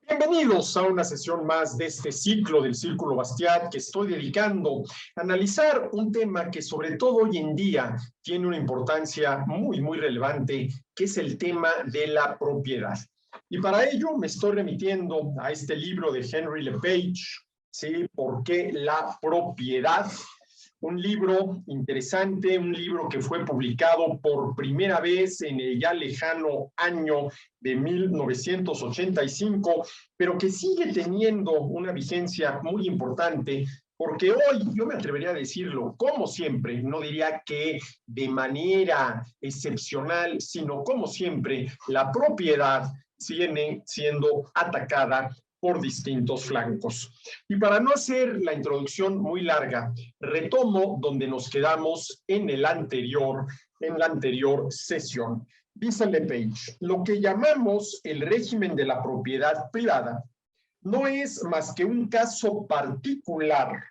Bienvenidos a una sesión más de este ciclo del Círculo Bastiat que estoy dedicando a analizar un tema que sobre todo hoy en día tiene una importancia muy relevante, que es el tema de la propiedad. Y para ello me estoy remitiendo a este libro de Henry LePage, ¿sí? ¿Por qué la propiedad? Un libro interesante, un libro que fue publicado por primera vez en el ya lejano año de 1985, pero que sigue teniendo una vigencia muy importante, porque hoy, yo me atrevería a decirlo, como siempre, no diría que de manera excepcional, sino como siempre, la propiedad sigue siendo atacada por distintos flancos. Y para no hacer la introducción muy larga, retomo donde nos quedamos en la anterior sesión. Dice LePage, lo que llamamos el régimen de la propiedad privada no es más que un caso particular,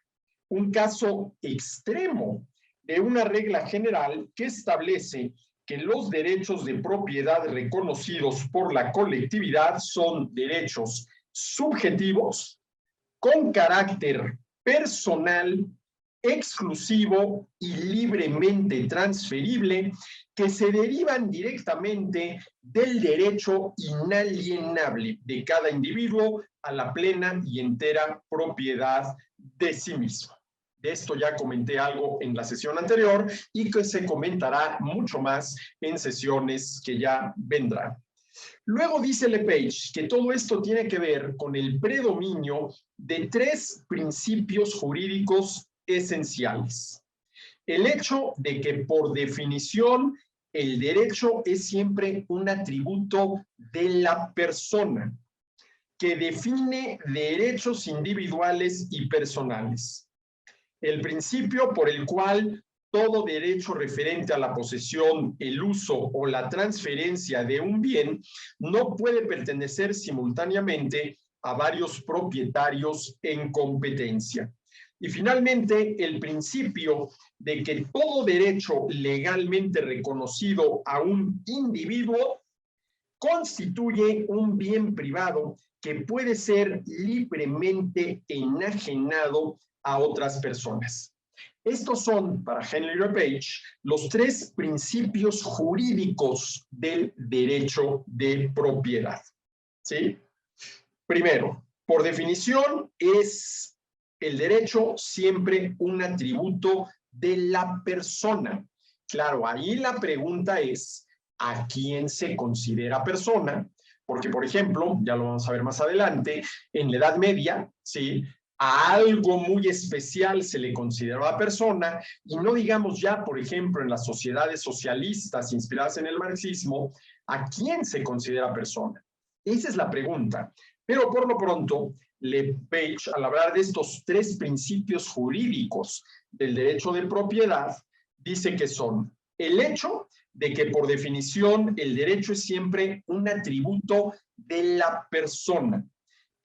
un caso extremo de una regla general que establece que los derechos de propiedad reconocidos por la colectividad son derechos subjetivos con carácter personal, exclusivo y libremente transferible, que se derivan directamente del derecho inalienable de cada individuo a la plena y entera propiedad de sí mismo. De esto ya comenté algo en la sesión anterior y que se comentará mucho más en sesiones que ya vendrán. Luego dice LePage que todo esto tiene que ver con el predominio de tres principios jurídicos esenciales. El hecho de que por definición el derecho es siempre un atributo de la persona que define derechos individuales y personales. El principio por el cual todo derecho referente a la posesión, el uso o la transferencia de un bien no puede pertenecer simultáneamente a varios propietarios en competencia. Y finalmente, el principio de que todo derecho legalmente reconocido a un individuo constituye un bien privado que puede ser libremente enajenado a otras personas. Estos son, para Henry LePage, los tres principios jurídicos del derecho de propiedad. ¿Sí? Primero, por definición, es el derecho siempre un atributo de la persona. Claro, ahí la pregunta es, ¿a quién se considera persona? Porque, por ejemplo, ya lo vamos a ver más adelante, en la Edad Media, ¿sí?, a algo muy especial se le consideraba persona, y no digamos ya, por ejemplo, en las sociedades socialistas inspiradas en el marxismo, ¿a quién se considera persona? Esa es la pregunta. Pero por lo pronto, LePage, al hablar de estos tres principios jurídicos del derecho de propiedad, dice que son el hecho de que por definición el derecho es siempre un atributo de la persona,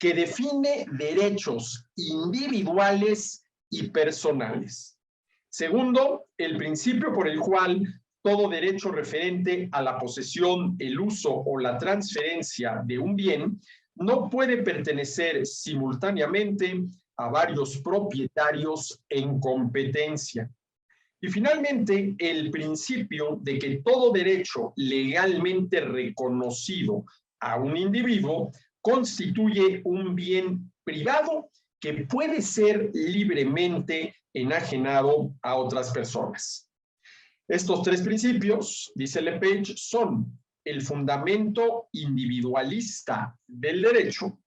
que define derechos individuales y personales. Segundo, el principio por el cual todo derecho referente a la posesión, el uso o la transferencia de un bien no puede pertenecer simultáneamente a varios propietarios en competencia. Y finalmente, el principio de que todo derecho legalmente reconocido a un individuo constituye un bien privado que puede ser libremente enajenado a otras personas. Estos tres principios, dice LePage, son el fundamento individualista del derecho,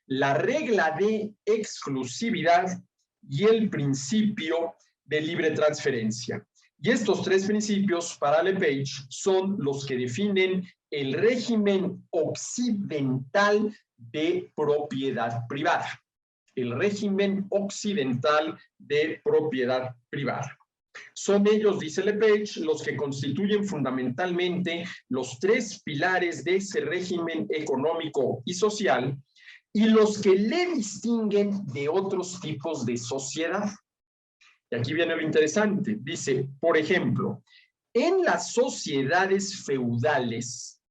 la regla de exclusividad y el principio de libre transferencia. Y estos tres principios para LePage son los que definen el régimen occidental de propiedad privada. El régimen occidental de propiedad privada. Son ellos, dice LePage, los que constituyen fundamentalmente los tres pilares de ese régimen económico y social y los que le distinguen de otros tipos de sociedad. Y aquí viene lo interesante. Dice, por ejemplo, en las sociedades feudales,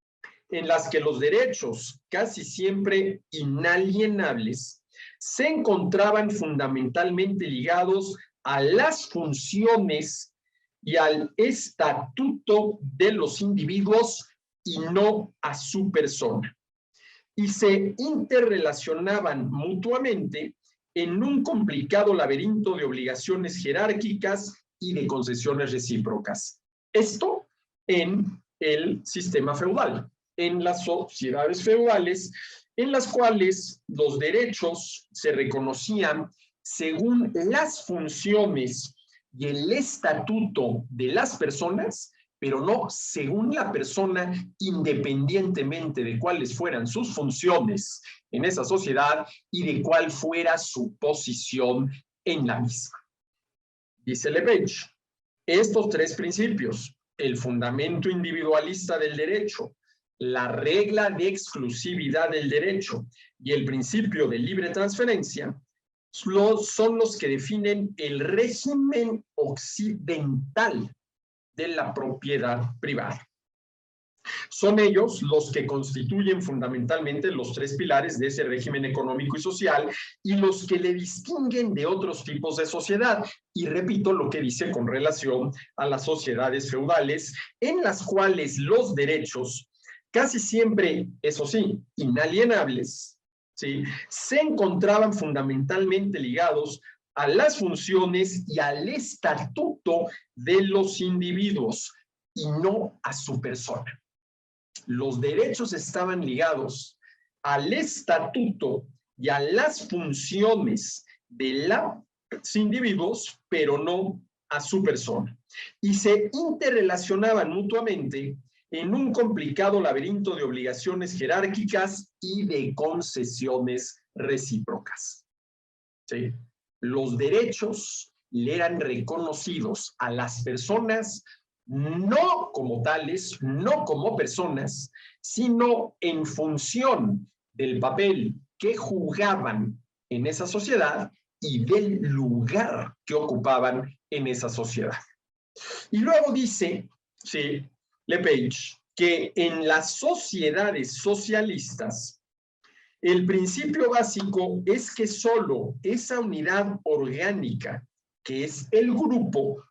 en las que los derechos, casi siempre inalienables, se encontraban fundamentalmente ligados a las funciones y al estatuto de los individuos y no a su persona, y se interrelacionaban mutuamente en un complicado laberinto de obligaciones jerárquicas y de concesiones recíprocas. Esto en el sistema feudal, en las sociedades feudales, en las cuales los derechos se reconocían según las funciones y el estatuto de las personas, pero no según la persona, independientemente de cuáles fueran sus funciones en esa sociedad y de cuál fuera su posición en la misma. Dice Lepage, estos tres principios, el fundamento individualista del derecho, la regla de exclusividad del derecho y el principio de libre transferencia, son los que definen el régimen occidental de la propiedad privada. Son ellos los que constituyen fundamentalmente los tres pilares de ese régimen económico y social y los que le distinguen de otros tipos de sociedad. Y repito lo que dice con relación a las sociedades feudales, en las cuales los derechos, casi siempre, eso sí, inalienables, ¿sí?, se encontraban fundamentalmente ligados a las funciones y al estatuto de los individuos y no a su persona. Los derechos estaban ligados al estatuto y a las funciones de los individuos, pero no a su persona. Y se interrelacionaban mutuamente en un complicado laberinto de obligaciones jerárquicas y de concesiones recíprocas. ¿Sí? Los derechos le eran reconocidos a las personas no como tales, no como personas, sino en función del papel que jugaban en esa sociedad y del lugar que ocupaban en esa sociedad. Y luego dice, sí, Lepage, que en las sociedades socialistas, el principio básico es que solo esa unidad orgánica, que es el grupo,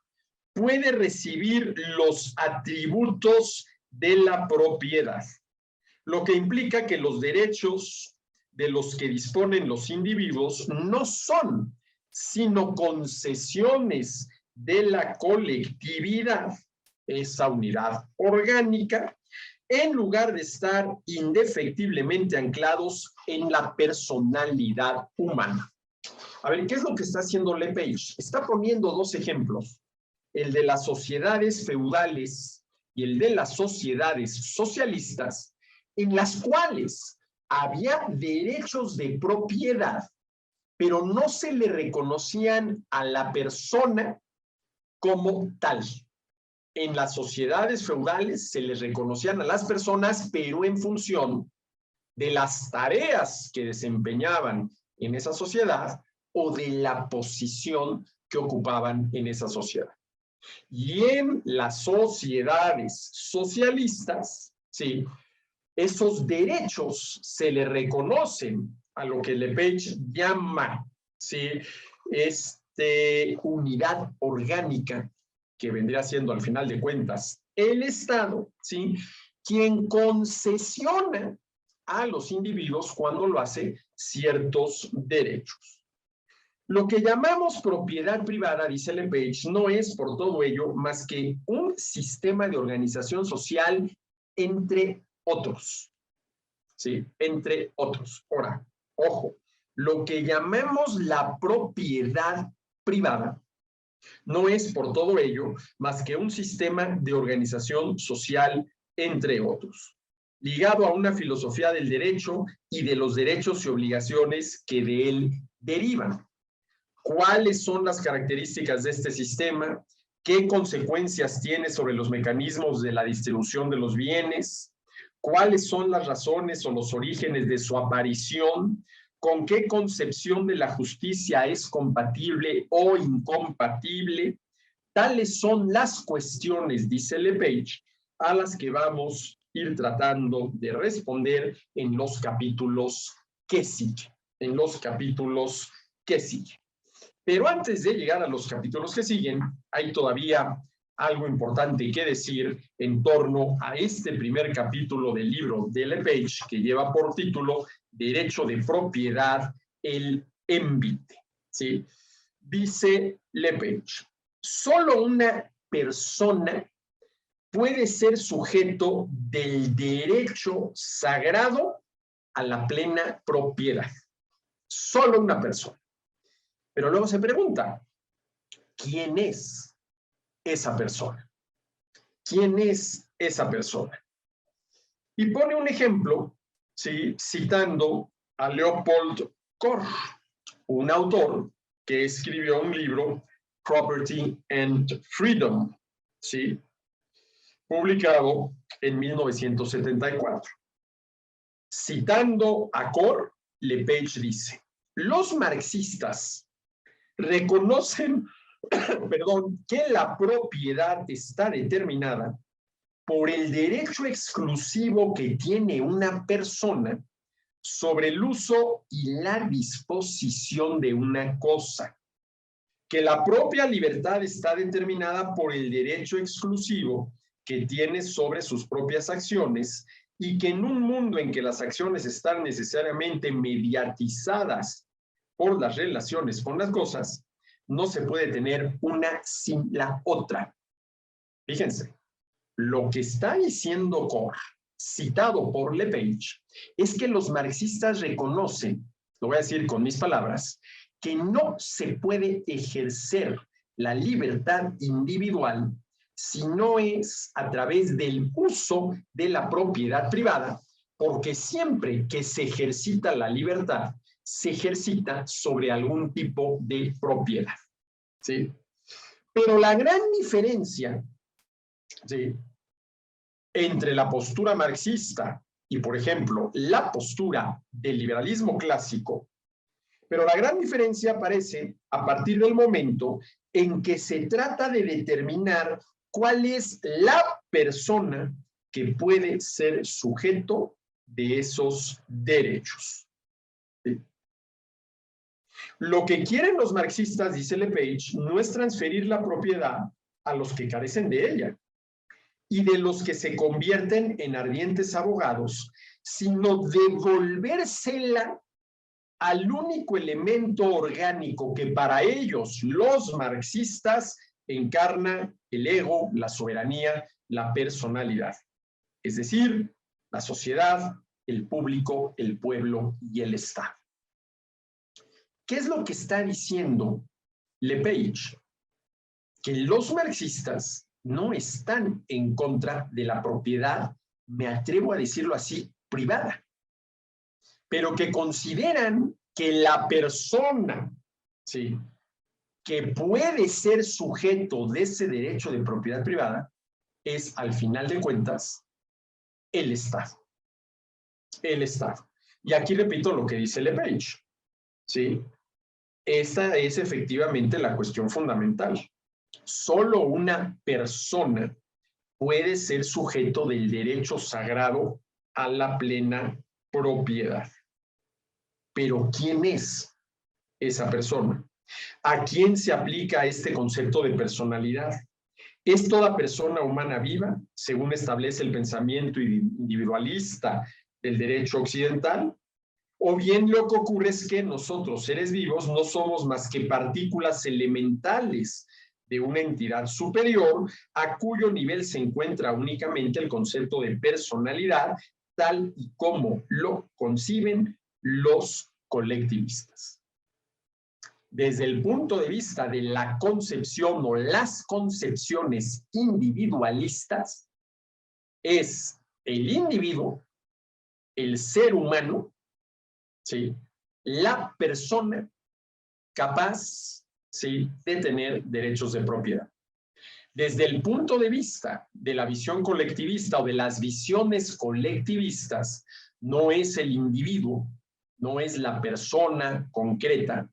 puede recibir los atributos de la propiedad, lo que implica que los derechos de los que disponen los individuos no son sino concesiones de la colectividad, esa unidad orgánica, en lugar de estar indefectiblemente anclados en la personalidad humana. A ver, ¿qué es lo que está haciendo Lepage? Está poniendo dos ejemplos, el de las sociedades feudales y el de las sociedades socialistas, en las cuales había derechos de propiedad, pero no se le reconocían a la persona como tal. En las sociedades feudales se les reconocían a las personas, pero en función de las tareas que desempeñaban en esa sociedad o de la posición que ocupaban en esa sociedad. Y en las sociedades socialistas, ¿sí?, esos derechos se le reconocen a lo que Lepage llama, ¿sí?, unidad orgánica, que vendría siendo al final de cuentas el Estado, ¿sí?, quien concesiona a los individuos cuando lo hace ciertos derechos. Lo que llamamos propiedad privada, dice Lepage, no es por todo ello más que un sistema de organización social entre otros. ¿Sí? Entre otros. Ahora, ojo, lo que llamamos la propiedad privada no es por todo ello más que un sistema de organización social entre otros, ligado a una filosofía del derecho y de los derechos y obligaciones que de él derivan. ¿Cuáles son las características de este sistema? ¿Qué consecuencias tiene sobre los mecanismos de la distribución de los bienes? ¿Cuáles son las razones o los orígenes de su aparición? ¿Con qué concepción de la justicia es compatible o incompatible? Tales son las cuestiones, dice Lepage, a las que vamos ir tratando de responder en los capítulos que siguen. En los capítulos que siguen. Pero antes de llegar a los capítulos que siguen, hay todavía algo importante que decir en torno a este primer capítulo del libro de LePage, que lleva por título Derecho de Propiedad, el envite. ¿Sí? Dice LePage, solo una persona puede ser sujeto del derecho sagrado a la plena propiedad. Solo una persona. Pero luego se pregunta, ¿quién es esa persona? ¿Quién es esa persona? Y pone un ejemplo, ¿sí? Citando a Leopold Koch, un autor que escribió un libro, Property and Freedom, ¿sí? Publicado en 1974. Citando a Koch, LePage dice, los marxistas reconocen, perdón, que la propiedad está determinada por el derecho exclusivo que tiene una persona sobre el uso y la disposición de una cosa, que la propia libertad está determinada por el derecho exclusivo que tiene sobre sus propias acciones y que en un mundo en que las acciones están necesariamente mediatizadas por las relaciones con las cosas, no se puede tener una sin la otra. Fíjense, lo que está diciendo Koch, citado por LePage, es que los marxistas reconocen, lo voy a decir con mis palabras, que no se puede ejercer la libertad individual si no es a través del uso de la propiedad privada, porque siempre que se ejercita la libertad, se ejercita sobre algún tipo de propiedad. ¿Sí? Pero la gran diferencia, ¿sí?, entre la postura marxista y, por ejemplo, la postura del liberalismo clásico, pero la gran diferencia aparece a partir del momento en que se trata de determinar cuál es la persona que puede ser sujeto de esos derechos. ¿Sí? Lo que quieren los marxistas, dice LePage, no es transferir la propiedad a los que carecen de ella y de los que se convierten en ardientes abogados, sino devolvérsela al único elemento orgánico que para ellos, los marxistas, encarna el ego, la soberanía, la personalidad. Es decir, la sociedad, el público, el pueblo y el Estado. ¿Qué es lo que está diciendo LePage? Que los marxistas no están en contra de la propiedad, me atrevo a decirlo así, privada, pero que consideran que la persona, ¿sí?, que puede ser sujeto de ese derecho de propiedad privada es, al final de cuentas, el Estado. El Estado. Y aquí repito lo que dice LePage, ¿sí? Esta es efectivamente la cuestión fundamental. Solo una persona puede ser sujeto del derecho sagrado a la plena propiedad. Pero ¿quién es esa persona? ¿A quién se aplica este concepto de personalidad? ¿Es toda persona humana viva, según establece el pensamiento individualista del derecho occidental? ¿O bien lo que ocurre es que nosotros, seres vivos, no somos más que partículas elementales de una entidad superior a cuyo nivel se encuentra únicamente el concepto de personalidad, tal y como lo conciben los colectivistas? Desde el punto de vista de la concepción o las concepciones individualistas, es el individuo, el ser humano, ¿sí?, la persona capaz, ¿sí?, de tener derechos de propiedad. Desde el punto de vista de la visión colectivista o de las visiones colectivistas, no es el individuo, no es la persona concreta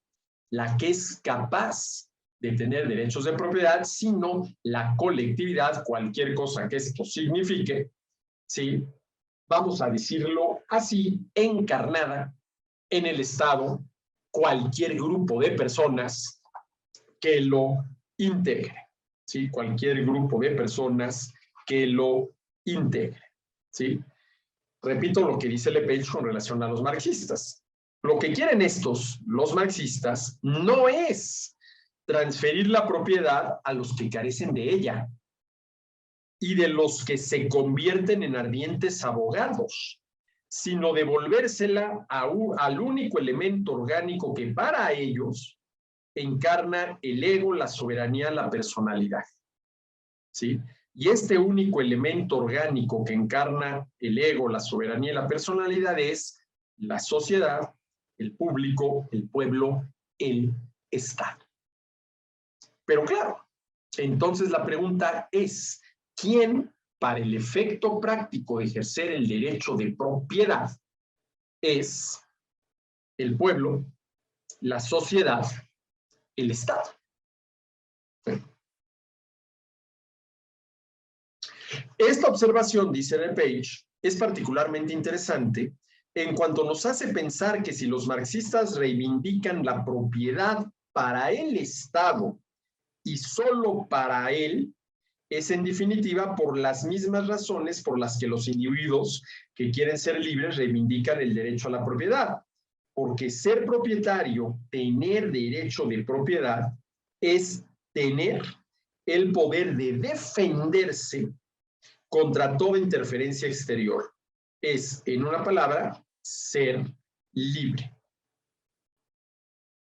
la que es capaz de tener derechos de propiedad, sino la colectividad, cualquier cosa que esto signifique, ¿sí? Vamos a decirlo así, encarnada en el Estado, cualquier grupo de personas que lo integre, ¿sí? Cualquier grupo de personas que lo integre, ¿sí? Repito lo que dice Lepage con relación a los marxistas. Lo que quieren estos, los marxistas, no es transferir la propiedad a los que carecen de ella y de los que se convierten en ardientes abogados, sino devolvérsela al único elemento orgánico que para ellos encarna el ego, la soberanía, la personalidad. ¿Sí? Y este único elemento orgánico que encarna el ego, la soberanía y la personalidad es la sociedad, el público, el pueblo, el Estado. Pero claro, entonces la pregunta es, ¿quién, para el efecto práctico de ejercer el derecho de propiedad, es el pueblo, la sociedad, el Estado? Esta observación, dice Lepage, es particularmente interesante en cuanto nos hace pensar que si los marxistas reivindican la propiedad para el Estado y solo para él, es en definitiva por las mismas razones por las que los individuos que quieren ser libres reivindican el derecho a la propiedad. Porque ser propietario, tener derecho de propiedad, es tener el poder de defenderse contra toda interferencia exterior. Es, en una palabra, ser libre.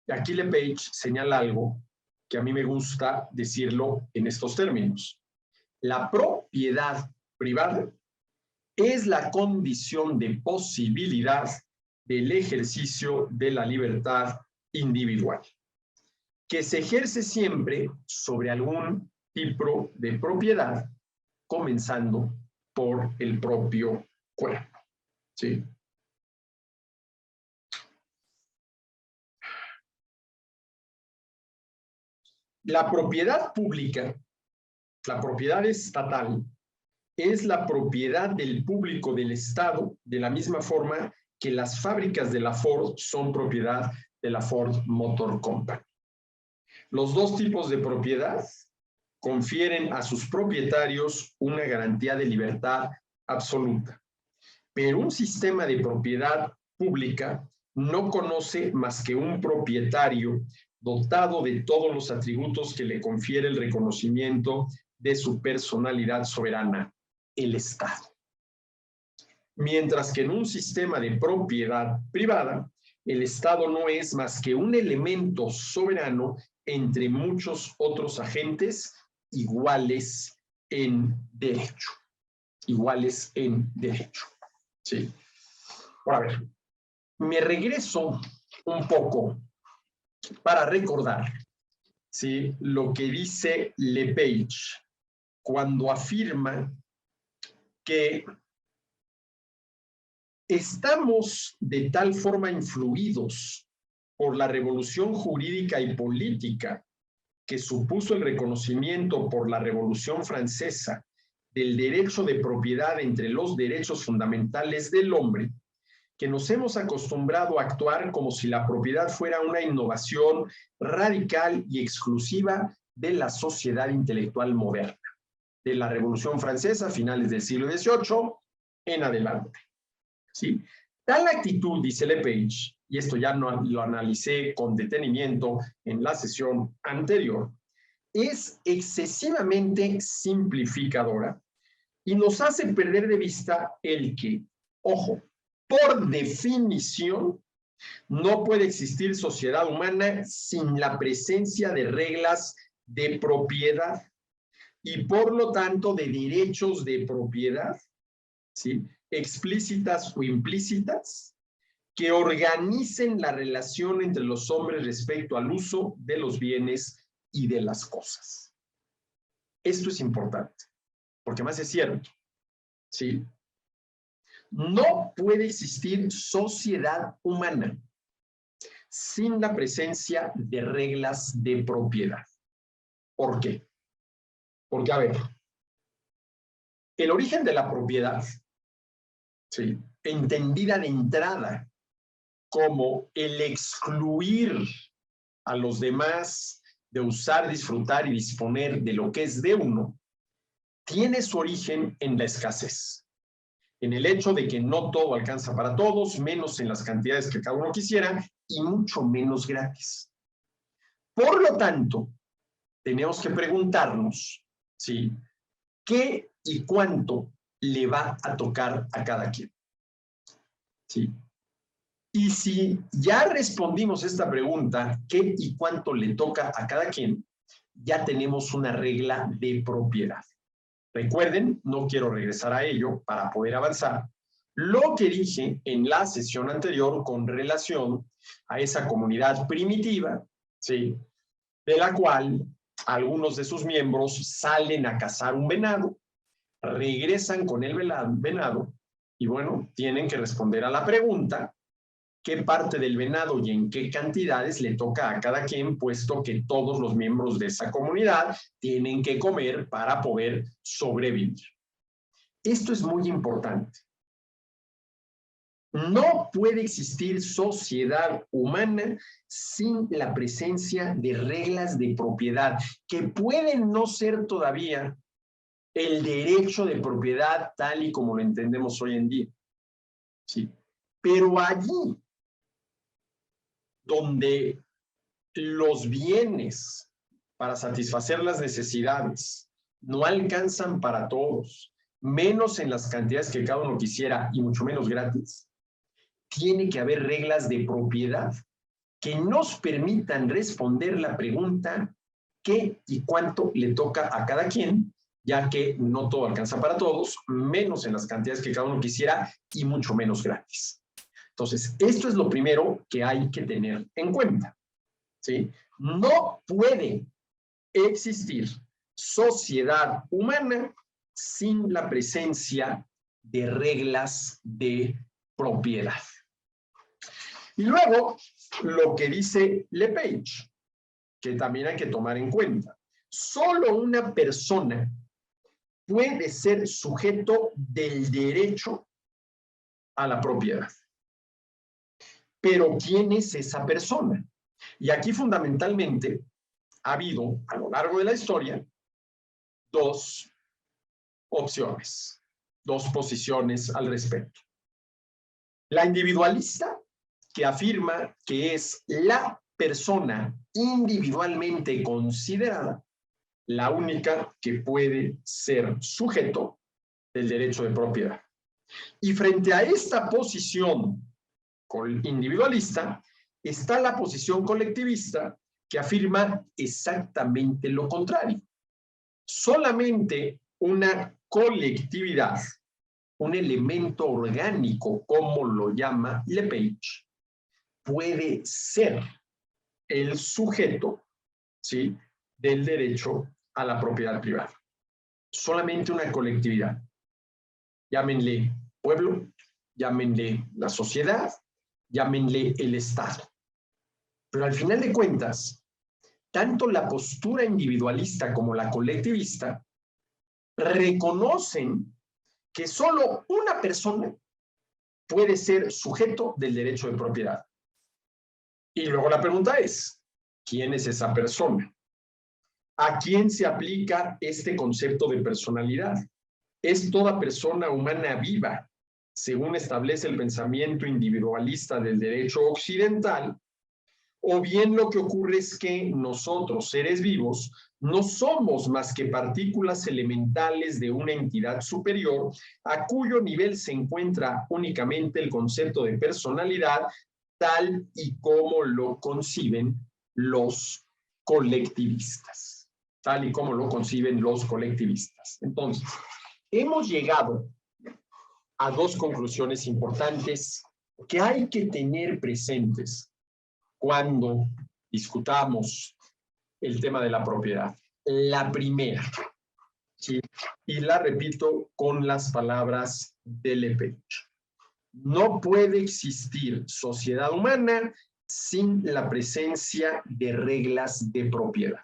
Y aquí Lepage señala algo que a mí me gusta decirlo en estos términos. La propiedad privada es la condición de posibilidad del ejercicio de la libertad individual, que se ejerce siempre sobre algún tipo de propiedad, comenzando por el propio cuerpo. ¿Sí? La propiedad pública, la propiedad estatal, es la propiedad del público del Estado, de la misma forma que las fábricas de la Ford son propiedad de la Ford Motor Company. Los dos tipos de propiedad confieren a sus propietarios una garantía de libertad absoluta. Pero un sistema de propiedad pública no conoce más que un propietario dotado de todos los atributos que le confiere el reconocimiento de su personalidad soberana, el Estado. Mientras que en un sistema de propiedad privada, el Estado no es más que un elemento soberano entre muchos otros agentes iguales en derecho. Iguales en derecho. ¿Sí? Ahora, a ver, me regreso un poco para recordar, ¿sí?, lo que dice Lepage cuando afirma que estamos de tal forma influidos por la revolución jurídica y política que supuso el reconocimiento por la Revolución Francesa del derecho de propiedad entre los derechos fundamentales del hombre, que nos hemos acostumbrado a actuar como si la propiedad fuera una innovación radical y exclusiva de la sociedad intelectual moderna, de la Revolución Francesa, finales del siglo XVIII en adelante. ¿Sí? Tal actitud, dice Lepage, y esto ya lo analicé con detenimiento en la sesión anterior, es excesivamente simplificadora y nos hace perder de vista el que, ojo, por definición, no puede existir sociedad humana sin la presencia de reglas de propiedad y por lo tanto de derechos de propiedad, ¿sí?, explícitas o implícitas, que organicen la relación entre los hombres respecto al uso de los bienes y de las cosas. Esto es importante, porque más es cierto, ¿sí? No puede existir sociedad humana sin la presencia de reglas de propiedad. ¿Por qué? Porque, a ver, el origen de la propiedad ¿sí? Entendida de entrada como el excluir a los demás de usar, disfrutar y disponer de lo que es de uno, tiene su origen en la escasez, en el hecho de que no todo alcanza para todos, menos en las cantidades que cada uno quisiera y mucho menos gratis. Por lo tanto, tenemos que preguntarnos, ¿sí?, ¿qué y cuánto le va a tocar a cada quien? ¿Sí? Y si ya respondimos esta pregunta, ¿qué y cuánto le toca a cada quien? Ya tenemos una regla de propiedad. Recuerden, no quiero regresar a ello para poder avanzar, lo que dije en la sesión anterior con relación a esa comunidad primitiva, ¿sí?, de la cual algunos de sus miembros salen a cazar un venado, regresan con el venado y bueno, tienen que responder a la pregunta: ¿qué parte del venado y en qué cantidades le toca a cada quien, puesto que todos los miembros de esa comunidad tienen que comer para poder sobrevivir? Esto es muy importante. No puede existir sociedad humana sin la presencia de reglas de propiedad, que pueden no ser todavía el derecho de propiedad tal y como lo entendemos hoy en día. ¿Sí? Pero allí donde los bienes para satisfacer las necesidades no alcanzan para todos, menos en las cantidades que cada uno quisiera y mucho menos gratis, tiene que haber reglas de propiedad que nos permitan responder la pregunta ¿qué y cuánto le toca a cada quien? Ya que no todo alcanza para todos, menos en las cantidades que cada uno quisiera y mucho menos gratis. Entonces, esto es lo primero que hay que tener en cuenta, ¿sí? No puede existir sociedad humana sin la presencia de reglas de propiedad. Y luego, lo que dice Lepage, que también hay que tomar en cuenta. Solo una persona puede ser sujeto del derecho a la propiedad. Pero ¿quién es esa persona? Y aquí fundamentalmente ha habido a lo largo de la historia dos opciones, dos posiciones al respecto. La individualista, que afirma que es la persona individualmente considerada la única que puede ser sujeto del derecho de propiedad. Y frente a esta posición individualista está la posición colectivista, que afirma exactamente lo contrario. Solamente una colectividad, un elemento orgánico, como lo llama Lepage, puede ser el sujeto, ¿sí?, del derecho a la propiedad privada. Solamente una colectividad. Llámenle pueblo, llámenle la sociedad, llámenle el Estado. Pero al final de cuentas, tanto la postura individualista como la colectivista reconocen que solo una persona puede ser sujeto del derecho de propiedad. Y luego la pregunta es, ¿quién es esa persona? ¿A quién se aplica este concepto de personalidad? ¿Es toda persona humana viva, según establece el pensamiento individualista del derecho occidental? O bien lo que ocurre es que nosotros, seres vivos, no somos más que partículas elementales de una entidad superior a cuyo nivel se encuentra únicamente el concepto de personalidad, tal y como lo conciben los colectivistas. Tal y como lo conciben los colectivistas. Entonces, hemos llegado a dos conclusiones importantes que hay que tener presentes cuando discutamos el tema de la propiedad. La primera, ¿sí?, y la repito con las palabras de Lepage: no puede existir sociedad humana sin la presencia de reglas de propiedad.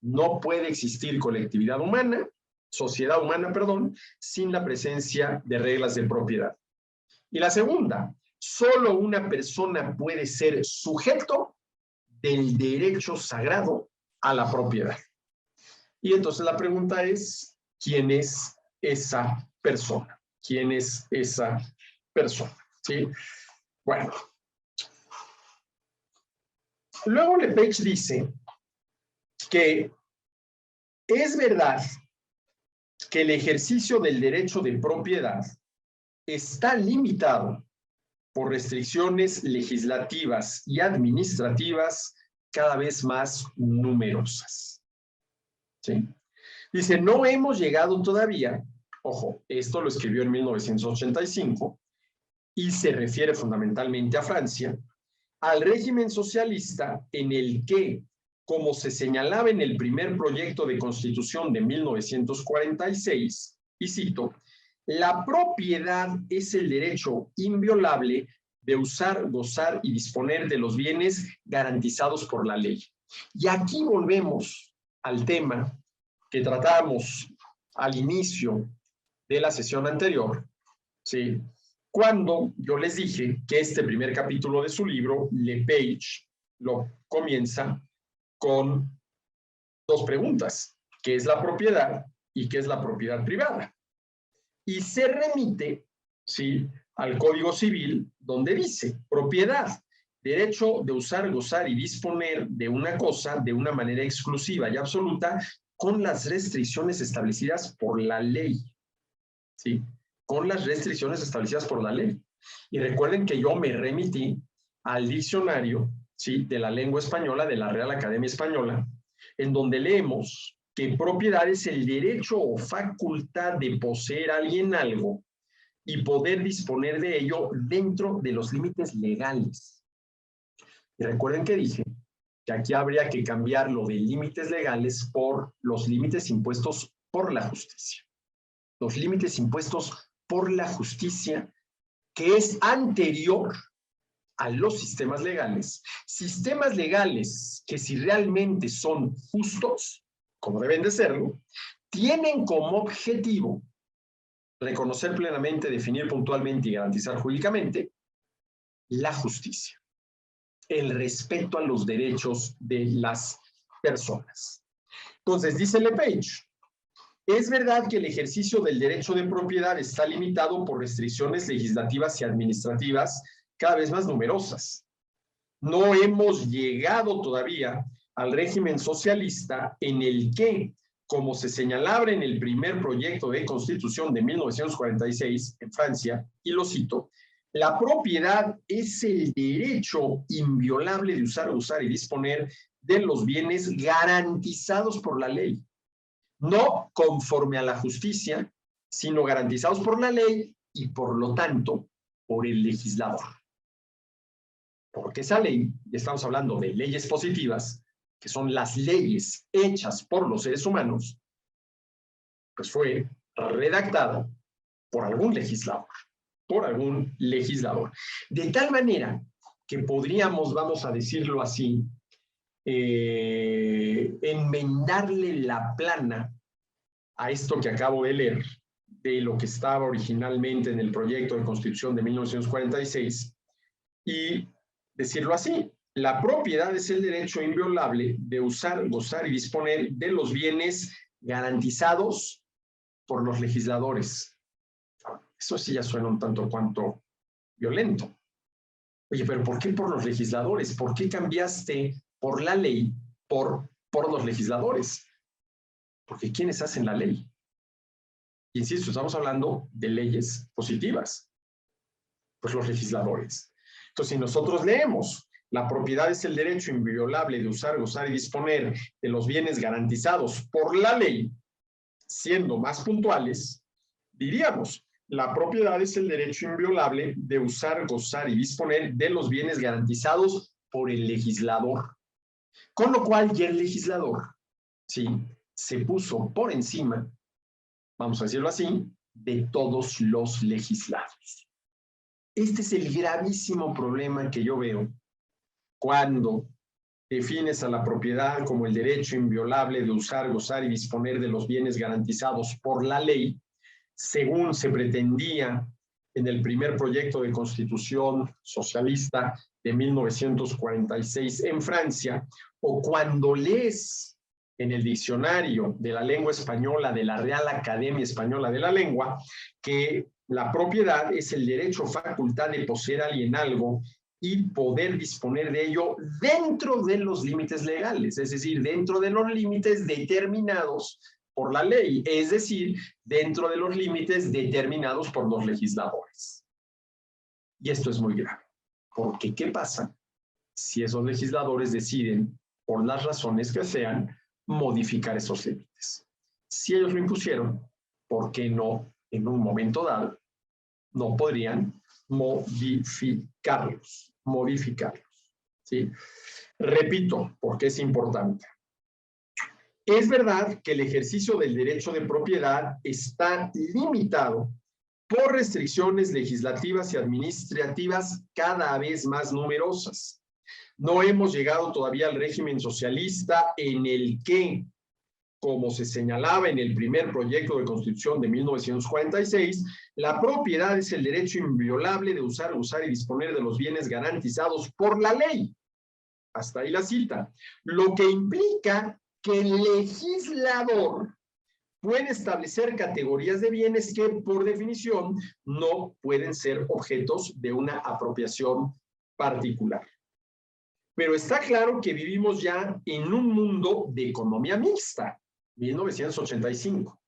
No puede existir colectividad humana sociedad humana, perdón, sin la presencia de reglas de propiedad. Y la segunda, solo una persona puede ser sujeto del derecho sagrado a la propiedad. Y entonces la pregunta es, ¿quién es esa persona? ¿Quién es esa persona? ¿Sí? Bueno. Luego Lepage dice que es verdad que el ejercicio del derecho de propiedad está limitado por restricciones legislativas y administrativas cada vez más numerosas. ¿Sí? Dice, no hemos llegado todavía, ojo, esto lo escribió en 1985 y se refiere fundamentalmente a Francia, al régimen socialista en el que, como se señalaba en el primer proyecto de Constitución de 1946, y cito, la propiedad es el derecho inviolable de usar, gozar y disponer de los bienes garantizados por la ley. Y aquí volvemos al tema que tratamos al inicio de la sesión anterior, ¿sí? Cuando yo les dije que este primer capítulo de su libro, Lepage, lo comienza con dos preguntas: ¿qué es la propiedad y qué es la propiedad privada? Y se remite, ¿sí?, al Código Civil, donde dice, propiedad, derecho de usar, gozar y disponer de una cosa de una manera exclusiva y absoluta con las restricciones establecidas por la ley, ¿sí?, con las restricciones establecidas por la ley. Y recuerden que yo me remití al diccionario, ¿sí?, de la lengua española, de la Real Academia Española, en donde leemos que propiedad es el derecho o facultad de poseer a alguien algo y poder disponer de ello dentro de los límites legales. Y recuerden que dije que aquí habría que cambiar lo de límites legales por los límites impuestos por la justicia. Los límites impuestos por la justicia, que es anterior a los sistemas legales que si realmente son justos, como deben de serlo, tienen como objetivo reconocer plenamente, definir puntualmente y garantizar jurídicamente la justicia, el respeto a los derechos de las personas. Entonces, dice Lepage, es verdad que el ejercicio del derecho de propiedad está limitado por restricciones legislativas y administrativas cada vez más numerosas. No hemos llegado todavía al régimen socialista en el que, como se señalaba en el primer proyecto de Constitución de 1946 en Francia, y lo cito, la propiedad es el derecho inviolable de usar, gozar y disponer de los bienes garantizados por la ley. No conforme a la justicia, sino garantizados por la ley y, por lo tanto, por el legislador. Porque esa ley, y estamos hablando de leyes positivas, que son las leyes hechas por los seres humanos, pues fue redactada por algún legislador, De tal manera que podríamos, vamos a decirlo así, enmendarle la plana a esto que acabo de leer, de lo que estaba originalmente en el proyecto de Constitución de 1946, y decirlo así, la propiedad es el derecho inviolable de usar, gozar y disponer de los bienes garantizados por los legisladores. Eso sí ya suena un tanto cuanto violento. Oye, pero ¿por qué por los legisladores? ¿Por qué cambiaste por la ley por los legisladores? Porque ¿quiénes hacen la ley? Insisto, estamos hablando de leyes positivas. Pues los legisladores. Entonces, si nosotros leemos, la propiedad es el derecho inviolable de usar, gozar y disponer de los bienes garantizados por la ley, siendo más puntuales, diríamos, la propiedad es el derecho inviolable de usar, gozar y disponer de los bienes garantizados por el legislador. Con lo cual, ya el legislador, sí, se puso por encima, vamos a decirlo así, de todos los legislados. Este es el gravísimo problema que yo veo cuando defines a la propiedad como el derecho inviolable de usar, gozar y disponer de los bienes garantizados por la ley, según se pretendía en el primer proyecto de constitución socialista de 1946 en Francia, o cuando lees en el diccionario de la lengua española de la Real Academia Española de la Lengua, que la propiedad es el derecho, facultad de poseer a alguien algo y poder disponer de ello dentro de los límites legales, es decir, dentro de los límites determinados por la ley, es decir, dentro de los límites determinados por los legisladores. Y esto es muy grave, porque ¿qué pasa si esos legisladores deciden, por las razones que sean, modificar esos límites? Si ellos lo impusieron, ¿por qué no, en un momento dado, no podrían modificarlos? ¿Sí? Repito, porque es importante. Es verdad que el ejercicio del derecho de propiedad está limitado por restricciones legislativas y administrativas cada vez más numerosas. No hemos llegado todavía al régimen socialista en el que, como se señalaba en el primer proyecto de Constitución de 1946, la propiedad es el derecho inviolable de usar, gozar y disponer de los bienes garantizados por la ley. Hasta ahí la cita. Lo que implica que el legislador puede establecer categorías de bienes que, por definición, no pueden ser objetos de una apropiación particular. Pero está claro que vivimos ya en un mundo de economía mixta, 1985,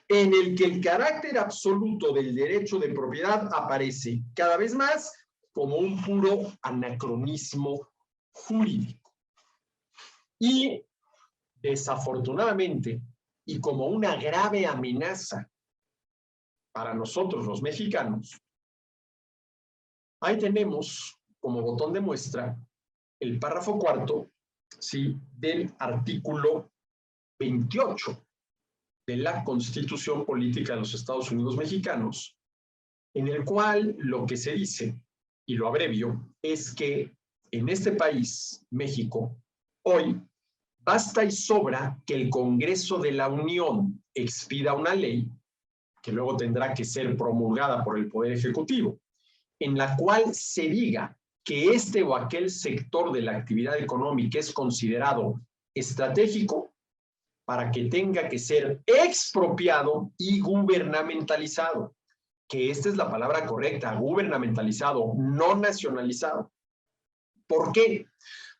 en el que el carácter absoluto del derecho de propiedad aparece cada vez más como un puro anacronismo jurídico. Y, desafortunadamente, y como una grave amenaza para nosotros los mexicanos, ahí tenemos como botón de muestra el párrafo cuarto, ¿sí?, del artículo 28 de la Constitución Política de los Estados Unidos Mexicanos, en el cual lo que se dice, y lo abrevio, es que en este país, México, hoy, basta y sobra que el Congreso de la Unión expida una ley, que luego tendrá que ser promulgada por el Poder Ejecutivo, en la cual se diga que este o aquel sector de la actividad económica es considerado estratégico para que tenga que ser expropiado y gubernamentalizado, que esta es la palabra correcta, gubernamentalizado, no nacionalizado. ¿Por qué?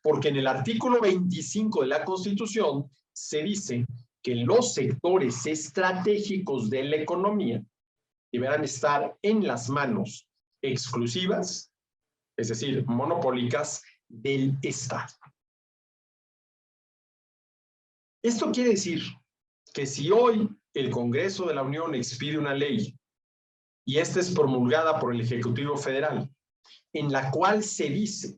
Porque en el artículo 25 de la Constitución se dice que los sectores estratégicos de la economía deberán estar en las manos exclusivas, es decir, monopólicas, del Estado. Esto quiere decir que si hoy el Congreso de la Unión expide una ley y esta es promulgada por el Ejecutivo Federal, en la cual se dice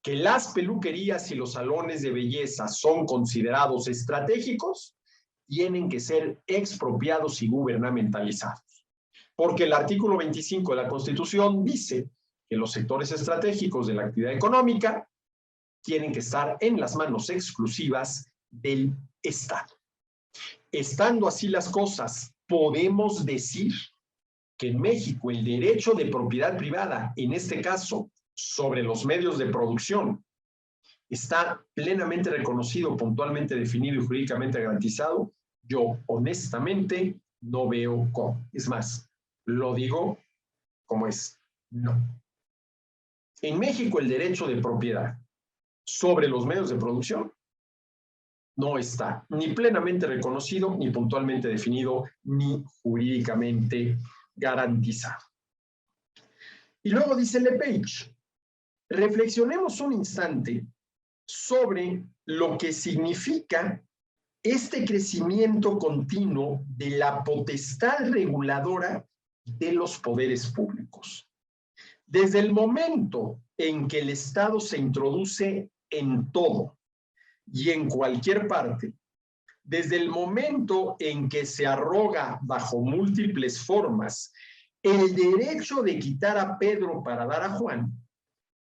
que las peluquerías y los salones de belleza son considerados estratégicos, tienen que ser expropiados y gubernamentalizados. Porque el artículo 25 de la Constitución dice que los sectores estratégicos de la actividad económica tienen que estar en las manos exclusivas del Estado. Estando así las cosas, podemos decir que en México el derecho de propiedad privada, en este caso sobre los medios de producción, está plenamente reconocido, puntualmente definido y jurídicamente garantizado. Yo honestamente no veo cómo. Es más, lo digo como es. No. En México el derecho de propiedad sobre los medios de producción no está ni plenamente reconocido, ni puntualmente definido, ni jurídicamente garantizado. Y luego dice Lepage, reflexionemos un instante sobre lo que significa este crecimiento continuo de la potestad reguladora de los poderes públicos. Desde el momento en que el Estado se introduce en todo y en cualquier parte, desde el momento en que se arroga bajo múltiples formas el derecho de quitar a Pedro para dar a Juan,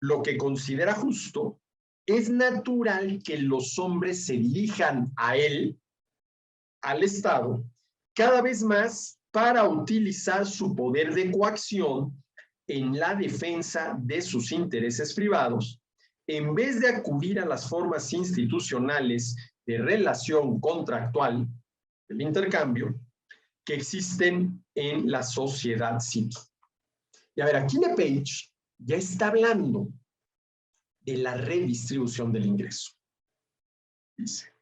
lo que considera justo es natural que los hombres se dirijan a él, al Estado, cada vez más para utilizar su poder de coacción en la defensa de sus intereses privados, en vez de acudir a las formas institucionales de relación contractual, el intercambio, que existen en la sociedad civil. Y a ver, aquí LePage ya está hablando de la redistribución del ingreso. Dice,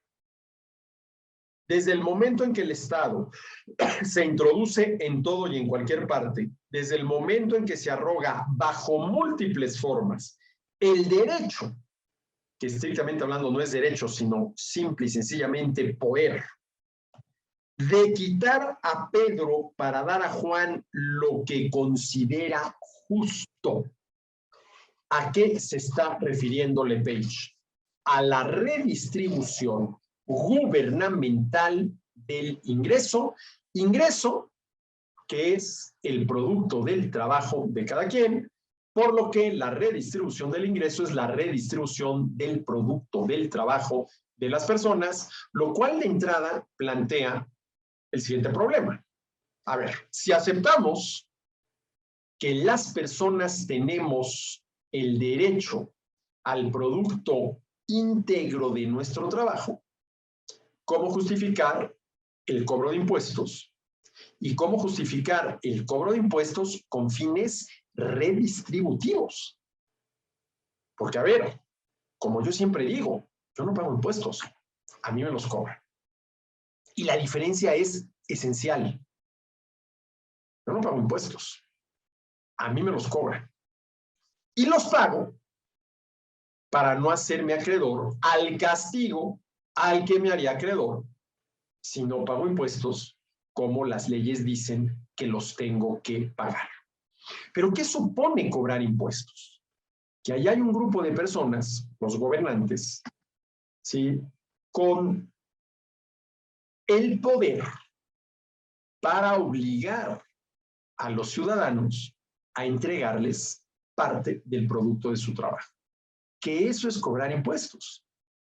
desde el momento en que el Estado se introduce en todo y en cualquier parte, desde el momento en que se arroga bajo múltiples formas el derecho, que estrictamente hablando no es derecho, sino simple y sencillamente poder, de quitar a Pedro para dar a Juan lo que considera justo. ¿A qué se está refiriendo LePage? A la redistribución gubernamental del ingreso, ingreso que es el producto del trabajo de cada quien, por lo que la redistribución del ingreso es la redistribución del producto del trabajo de las personas, lo cual de entrada plantea el siguiente problema. A ver, si aceptamos que las personas tenemos el derecho al producto íntegro de nuestro trabajo, ¿cómo justificar el cobro de impuestos? ¿Y cómo justificar el cobro de impuestos con fines redistributivos? Porque, a ver, como yo siempre digo, yo no pago impuestos, a mí me los cobran. Y la diferencia es esencial. Yo no pago impuestos, a mí me los cobran. Y los pago para no hacerme acreedor al castigo al que me haría acreedor si no pago impuestos como las leyes dicen que los tengo que pagar. ¿Pero qué supone cobrar impuestos? Que ahí hay un grupo de personas, los gobernantes, ¿sí?, con el poder para obligar a los ciudadanos a entregarles parte del producto de su trabajo. Que eso es cobrar impuestos.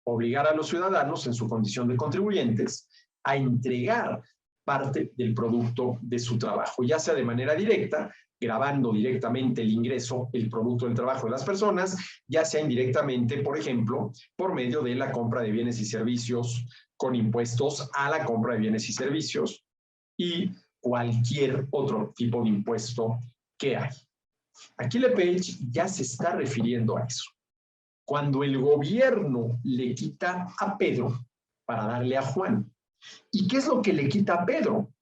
Obligar a los ciudadanos en su condición de contribuyentes a entregar parte del producto de su trabajo, ya sea de manera directa, grabando directamente el ingreso, el producto del trabajo de las personas, ya sea indirectamente, por ejemplo, por medio de la compra de bienes y servicios con impuestos a la compra de bienes y servicios y cualquier otro tipo de impuesto que hay. Aquí LePage ya se está refiriendo a eso. Cuando el gobierno le quita a Pedro para darle a Juan. ¿Y qué es lo que le quita a Pedro?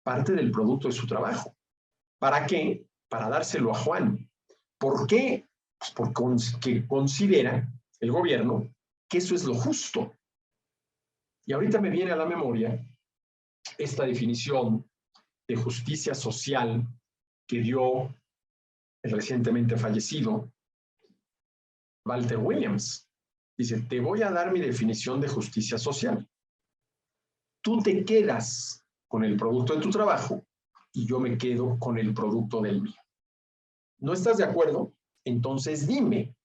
Parte del producto de su trabajo. ¿Para qué? Para dárselo a Juan. ¿Por qué? Pues porque considera el gobierno que eso es lo justo. Y ahorita me viene a la memoria esta definición de justicia social que dio el recientemente fallecido Walter Williams. Dice, te voy a dar mi definición de justicia social. Tú te quedas con el producto de tu trabajo y yo me quedo con el producto del mío. ¿No estás de acuerdo? Entonces dime,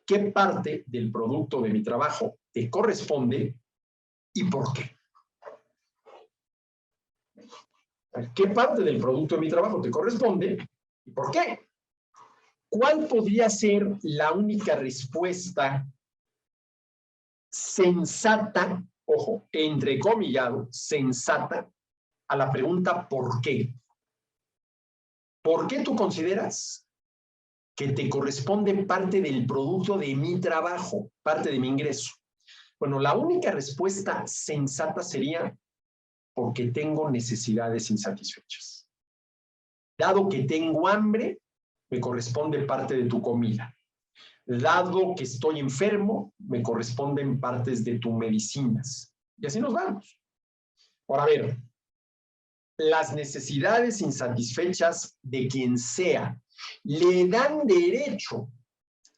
¿qué parte del producto de mi trabajo te corresponde y por qué? ¿Qué parte del producto de mi trabajo te corresponde y por qué? ¿Cuál podría ser la única respuesta sensata, ojo, entrecomillado, sensata, a la pregunta ¿por qué? ¿Por qué tú consideras que te corresponde parte del producto de mi trabajo, parte de mi ingreso? Bueno, la única respuesta sensata sería porque tengo necesidades insatisfechas. Dado que tengo hambre, me corresponde parte de tu comida. Dado que estoy enfermo, me corresponden partes de tus medicinas. Y así nos vamos. Ahora, a ver, las necesidades insatisfechas de quien sea le dan derecho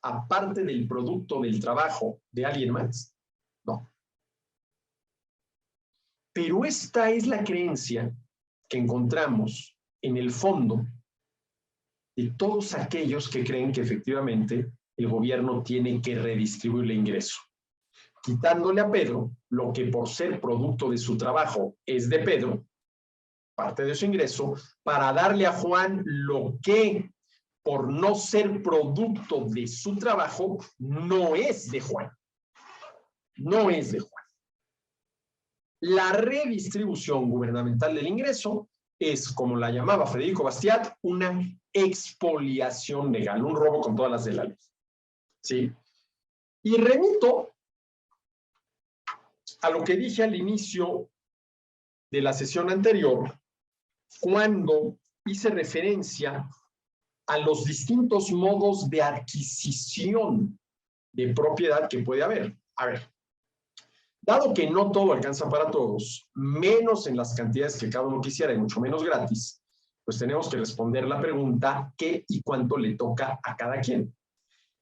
a parte del producto del trabajo de alguien más. No. Pero esta es la creencia que encontramos en el fondo de todos aquellos que creen que efectivamente el gobierno tiene que redistribuirle ingreso, quitándole a Pedro lo que por ser producto de su trabajo es de Pedro, parte de su ingreso, para darle a Juan lo que por no ser producto de su trabajo no es de Juan. No es de Juan. La redistribución gubernamental del ingreso es, como la llamaba Federico Bastiat, una expoliación legal, un robo con todas las de la ley. ¿Sí? Y remito a lo que dije al inicio de la sesión anterior, cuando hice referencia a los distintos modos de adquisición de propiedad que puede haber. A ver, dado que no todo alcanza para todos, menos en las cantidades que cada uno quisiera y mucho menos gratis, pues tenemos que responder la pregunta ¿qué y cuánto le toca a cada quien?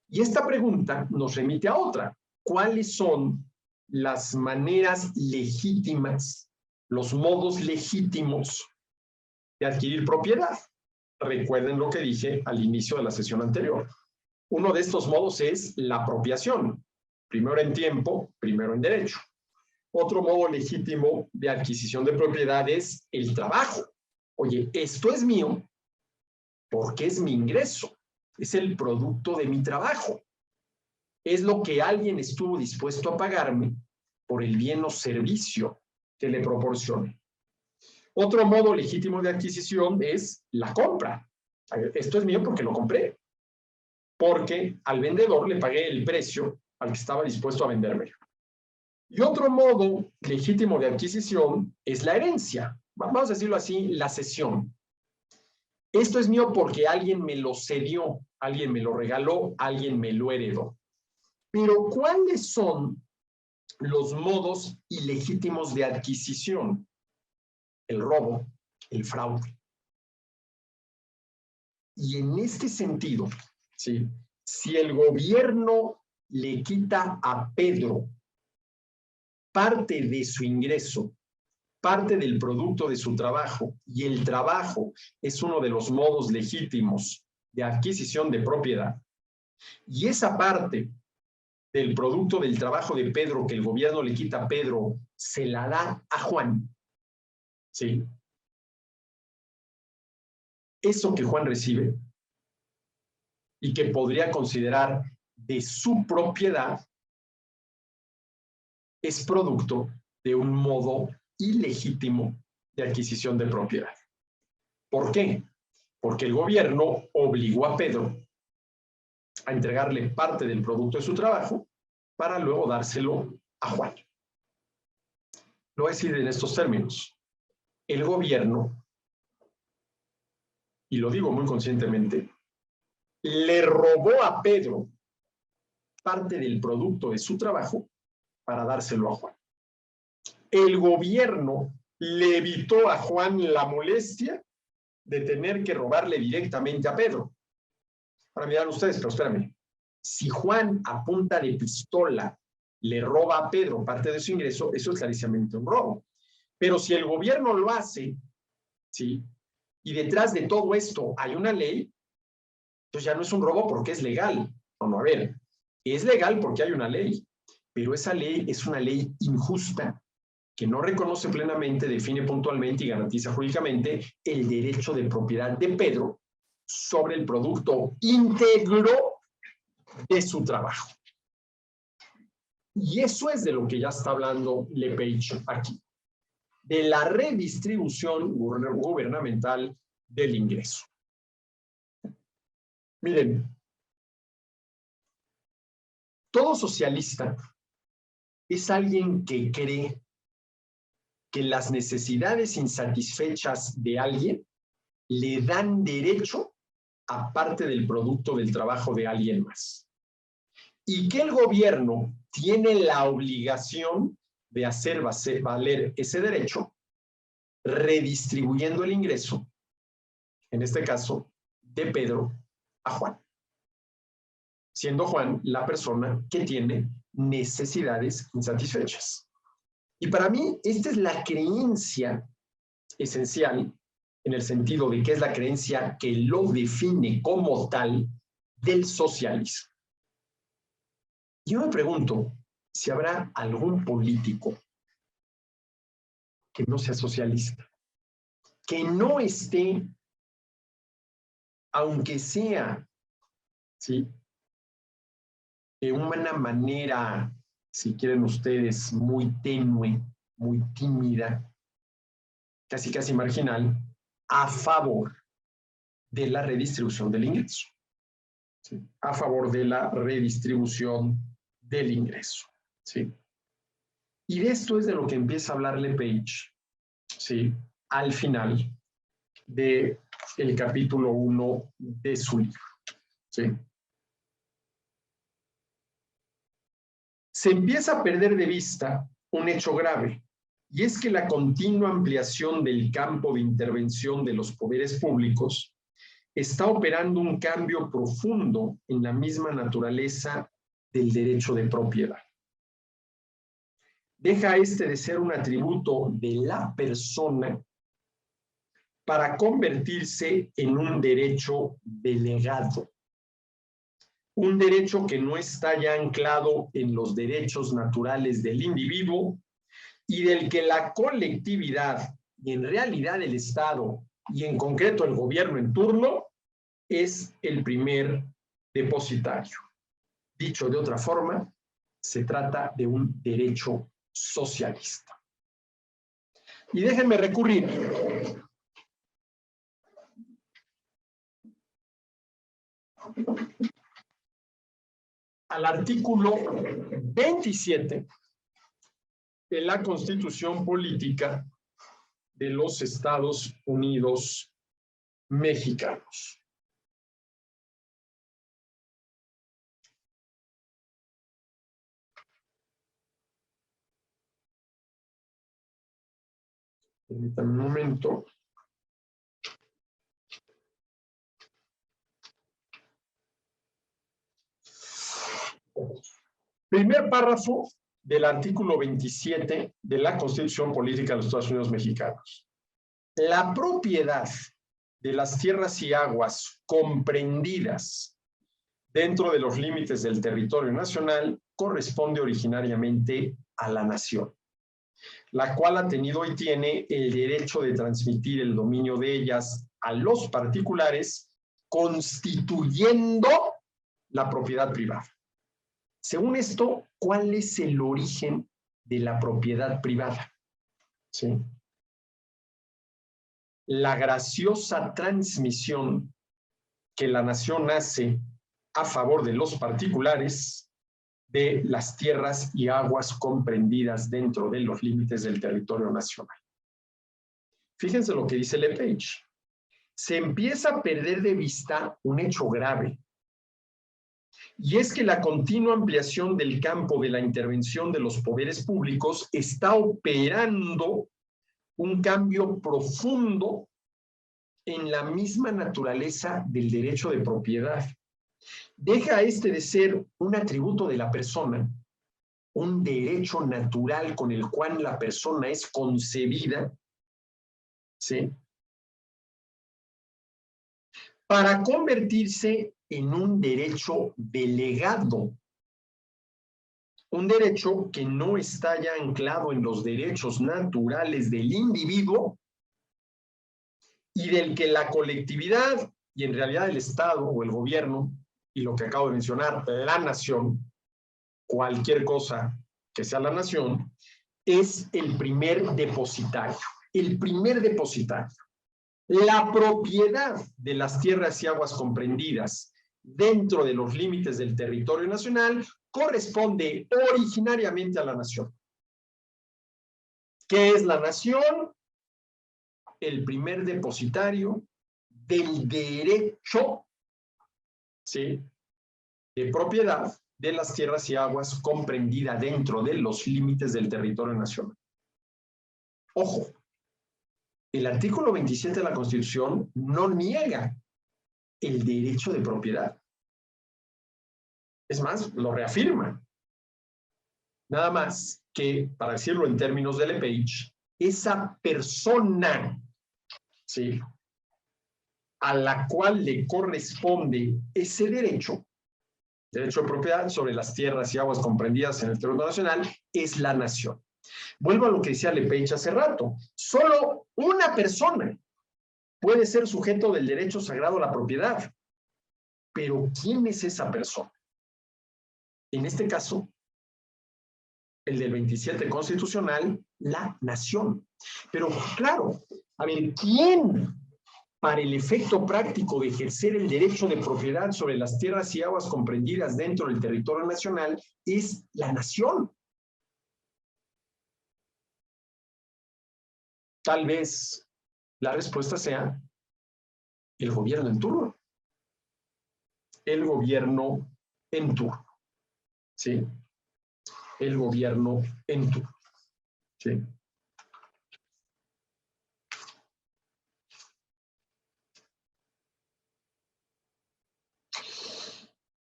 Y esta pregunta nos remite a otra. ¿Cuáles son las maneras legítimas, los modos legítimos de adquirir propiedad? Recuerden lo que dije al inicio de la sesión anterior. Uno de estos modos es la apropiación. Primero en tiempo, primero en derecho. Otro modo legítimo de adquisición de propiedad es el trabajo. Oye, esto es mío porque es mi ingreso. Es el producto de mi trabajo. Es lo que alguien estuvo dispuesto a pagarme por el bien o servicio que le proporcione. Otro modo legítimo de adquisición es la compra. Esto es mío porque lo compré. Porque al vendedor le pagué el precio al que estaba dispuesto a venderme. Y otro modo legítimo de adquisición es la herencia. Vamos a decirlo así, la cesión. Esto es mío porque alguien me lo cedió, alguien me lo regaló, alguien me lo heredó. Pero ¿cuáles son los modos ilegítimos de adquisición? El robo, el fraude. Y en este sentido, ¿sí? Si el gobierno le quita a Pedro parte de su ingreso, parte del producto de su trabajo, y el trabajo es uno de los modos legítimos de adquisición de propiedad, y esa parte del producto del trabajo de Pedro que el gobierno le quita a Pedro se la da a Juan, ¿sí? Eso que Juan recibe y que podría considerar de su propiedad es producto de un modo ilegítimo de adquisición de propiedad. ¿Por qué? Porque el gobierno obligó a Pedro a entregarle parte del producto de su trabajo para luego dárselo a Juan. Lo voy a decir en estos términos. El gobierno, y lo digo muy conscientemente, le robó a Pedro parte del producto de su trabajo para dárselo a Juan. El gobierno le evitó a Juan la molestia de tener que robarle directamente a Pedro. Ahora miran ustedes, pero espérame. Si Juan a punta de pistola le roba a Pedro parte de su ingreso, eso es clarísimamente un robo. Pero si el gobierno lo hace, ¿sí? Y detrás de todo esto hay una ley, pues ya no es un robo porque es legal. No, a ver, es legal porque hay una ley, pero esa ley es una ley injusta, que no reconoce plenamente, define puntualmente y garantiza jurídicamente el derecho de propiedad de Pedro sobre el producto íntegro de su trabajo. Y eso es de lo que ya está hablando Lepage aquí, de la redistribución gubernamental del ingreso. Miren, todo socialista es alguien que cree que las necesidades insatisfechas de alguien le dan derecho a parte del producto del trabajo de alguien más. Y que el gobierno tiene la obligación de hacer valer ese derecho redistribuyendo el ingreso, en este caso, de Pedro a Juan. Siendo Juan la persona que tiene necesidades insatisfechas. Y para mí, esta es la creencia esencial, en el sentido de que es la creencia que lo define como tal del socialismo. Yo me pregunto si habrá algún político que no sea socialista, que no esté, aunque sea, ¿sí?, de una manera, si quieren ustedes, muy tenue, muy tímida, casi casi marginal, a favor de la redistribución del ingreso. ¿Sí? A favor de la redistribución del ingreso. ¿Sí? Y de esto es de lo que empieza a hablar LePage, ¿sí?, al final del capítulo 1 de su libro. ¿Sí? Se empieza a perder de vista un hecho grave, y es que la continua ampliación del campo de intervención de los poderes públicos está operando un cambio profundo en la misma naturaleza del derecho de propiedad. Deja este de ser un atributo de la persona para convertirse en un derecho delegado. Un derecho que no está ya anclado en los derechos naturales del individuo y del que la colectividad, y en realidad el Estado, y en concreto el gobierno en turno, es el primer depositario. Dicho de otra forma, se trata de un derecho socialista. Y déjenme recurrir al artículo 27 de la Constitución Política de los Estados Unidos Mexicanos. Permítanme un momento. Primer párrafo del artículo 27 de la Constitución Política de los Estados Unidos Mexicanos. La propiedad de las tierras y aguas comprendidas dentro de los límites del territorio nacional corresponde originariamente a la nación, la cual ha tenido y tiene el derecho de transmitir el dominio de ellas a los particulares, constituyendo la propiedad privada. Según esto, ¿cuál es el origen de la propiedad privada? ¿Sí? La graciosa transmisión que la nación hace a favor de los particulares de las tierras y aguas comprendidas dentro de los límites del territorio nacional. Fíjense lo que dice LePage. Se empieza a perder de vista un hecho grave, y es que la continua ampliación del campo de la intervención de los poderes públicos está operando un cambio profundo en la misma naturaleza del derecho de propiedad. Deja este de ser un atributo de la persona, un derecho natural con el cual la persona es concebida, ¿sí?, para convertirse en un derecho delegado. Un derecho que no está ya anclado en los derechos naturales del individuo y del que la colectividad, y en realidad el Estado o el gobierno, y lo que acabo de mencionar, la nación, cualquier cosa que sea la nación, es el primer depositario. El primer depositario. La propiedad de las tierras y aguas comprendidas dentro de los límites del territorio nacional corresponde originariamente a la nación. ¿Qué es la nación? El primer depositario del derecho, ¿sí?, de propiedad de las tierras y aguas comprendida dentro de los límites del territorio nacional. Ojo, el artículo 27 de la Constitución no niega el derecho de propiedad. Es más, lo reafirma. Nada más que, para decirlo en términos de LePage, esa persona, ¿sí?, a la cual le corresponde ese derecho, Derecho de propiedad sobre las tierras y aguas comprendidas en el territorio nacional es la nación. Vuelvo a lo que decía Lepage hace rato. Solo una persona puede ser sujeto del derecho sagrado a la propiedad. Pero ¿quién es esa persona? En este caso, el del 27 constitucional, la nación. Pero claro, a ver, ¿quién para el efecto práctico de ejercer el derecho de propiedad sobre las tierras y aguas comprendidas dentro del territorio nacional es la nación? Tal vez la respuesta sea el gobierno en turno. El gobierno en turno. ¿Sí? El gobierno en turno. ¿Sí?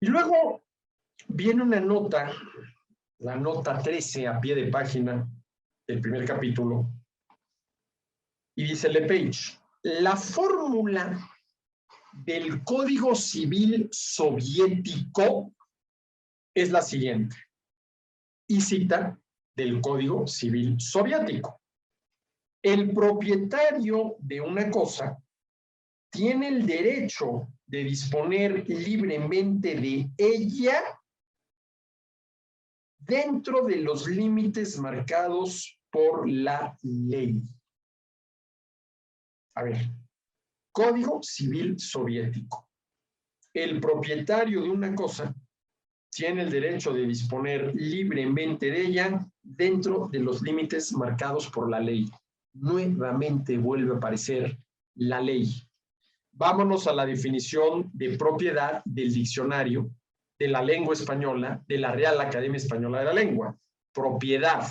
Y luego viene una nota, la nota 13 a pie de página del primer capítulo, y dice Lepage, la fórmula del Código Civil Soviético es la siguiente, y cita del Código Civil Soviético. El propietario de una cosa tiene el derecho de disponer libremente de ella dentro de los límites marcados por la ley. A ver, Código Civil Soviético. El propietario de una cosa tiene el derecho de disponer libremente de ella dentro de los límites marcados por la ley. Nuevamente vuelve a aparecer la ley. Vámonos a la definición de propiedad del diccionario de la lengua española, de la Real Academia Española de la Lengua. Propiedad.